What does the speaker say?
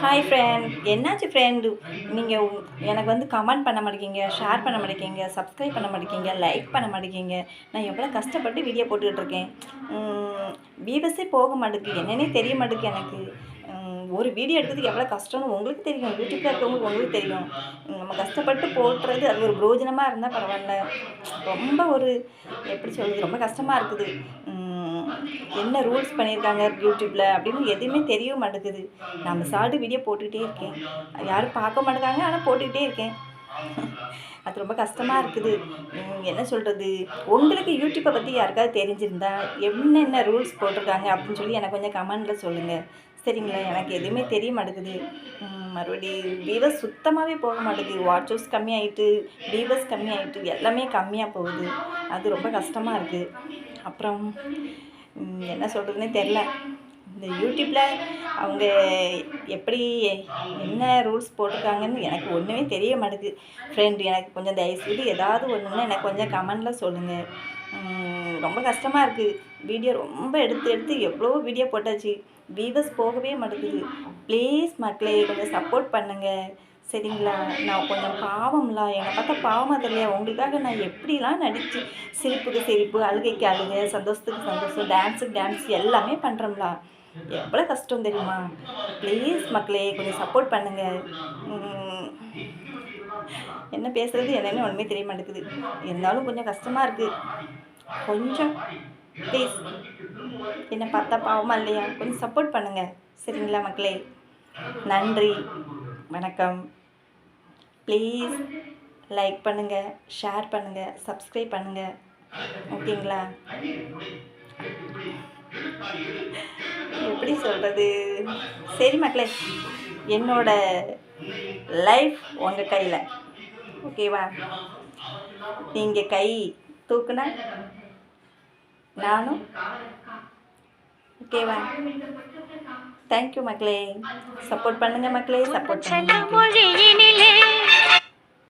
Hi friend, என்னாச்சு friend? நீங்கள் எனக்கு வந்து கமெண்ட் பண்ண மாட்டேங்கிங்க, ஷேர் பண்ண மாட்டேங்கிங்க, சப்ஸ்கிரைப் பண்ண மாட்டேங்கிங்க, லைக் பண்ண மாட்டேங்கிங்க. நான் எவ்வளோ கஷ்டப்பட்டு வீடியோ போட்டுக்கிட்டுருக்கேன். வியூவர்ஸே போக மாட்டேங்குது, என்னன்னே தெரிய மாட்டேங்குது எனக்கு. ஒரு வீடியோ எடுக்கிறதுக்கு எவ்வளோ கஷ்டம்னு உங்களுக்கு தெரியும், யூடியூப்பில் இருக்கவங்களுக்கு உங்களுக்கு தெரியும். நம்ம கஷ்டப்பட்டு போட்டுறது அது ஒரு பிரோஜனமாக இருந்தால் பரவாயில்ல. ரொம்ப ஒரு எப்படி சொல்கிறது, ரொம்ப கஷ்டமாக இருக்குது. என்ன ரூல்ஸ் பண்ணியிருக்காங்க யூடியூப்பில் அப்படின்னு எதுவுமே தெரிய மாட்டேங்குது. நம்ம சால்ட்டு வீடியோ போட்டுக்கிட்டே இருக்கேன், யாரும் பார்க்க மாட்டேங்காங்க, ஆனால் போட்டுக்கிட்டே இருக்கேன். அது ரொம்ப கஷ்டமாக இருக்குது. என்ன சொல்கிறது, உங்களுக்கு யூடியூப்பை பற்றி யாருக்காவது தெரிஞ்சிருந்தா என்னென்ன ரூல்ஸ் போட்டிருக்காங்க அப்படின்னு சொல்லி எனக்கு கொஞ்சம் கமெண்டில் சொல்லுங்கள், சரிங்களா? எனக்கு எதுவுமே தெரிய மாட்டேங்குது. மறுபடி வியூவர்ஸ் சுத்தமாகவே போக மாட்டேங்குது. வாட்ச் ஹவர்ஸ் கம்மியாகிட்டு, வியூவர்ஸ் கம்மியாகிட்டு, எல்லாமே கம்மியாக போகுது. அது ரொம்ப கஷ்டமாக இருக்குது. அப்புறம் என்ன சொல்கிறதுனே தெரில. இந்த யூடியூப்பில் அவங்க எப்படி என்ன ரூல்ஸ் போட்டிருக்காங்கன்னு எனக்கு ஒன்றுமே தெரிய மாட்டேங்குது. ஃப்ரெண்ட், எனக்கு கொஞ்சம் தயவுசெய்து ஏதாவது ஒன்றுன்னா எனக்கு கொஞ்சம் கமெண்டில் சொல்லுங்கள். ரொம்ப கஷ்டமாக இருக்குது. வீடியோ ரொம்ப எடுத்து எவ்வளோ வீடியோ போட்டாச்சு, வியூவர்ஸ் போகவே மாட்டேங்குது. ப்ளீஸ் மக்களே, கொஞ்சம் சப்போர்ட் பண்ணுங்கள், சரிங்களா? நான் கொஞ்சம் பாவம்ல, என்னை பார்த்தா பாவமாக தெரியலையா? உங்களுக்காக நான் எப்படிலாம் நடித்து சிரிப்புக்கு சிரிப்பு, அழுகைக்கு அழுகை, சந்தோஷத்துக்கு சந்தோஷம், டான்ஸுக்கு டான்ஸ் எல்லாமே பண்ணுறோம்ல. எவ்வளோ கஷ்டம் தெரியுமா? ப்ளீஸ் மக்களே, கொஞ்சம் சப்போர்ட் பண்ணுங்கள். என்ன பேசுகிறது என்னென்னு ஒன்றுமே தெரிய மாட்டேங்குது. இருந்தாலும் கொஞ்சம் கஷ்டமாக இருக்குது. கொஞ்சம் ப்ளீஸ், என்னை பார்த்தா பாவமாக இல்லையா? கொஞ்சம் சப்போர்ட் பண்ணுங்கள், சரிங்களா மக்களே? நன்றி, வணக்கம். ப்ளீஸ் லைக் பண்ணுங்கள், ஷேர் பண்ணுங்கள், சப்ஸ்கிரைப் பண்ணுங்கள், ஓகேங்களா? எப்படி சொல்கிறது, சரி மக்களே, என்னோட லைஃப் உங்கள் கையில், ஓகேவா? நீங்கள் கை தூக்குனா நானும், ஓகேவா? தேங்க்யூ மக்களே, சப்போர்ட் பண்ணுங்கள் மக்களே, சப்போர்ட் பண்ணுங்கள்.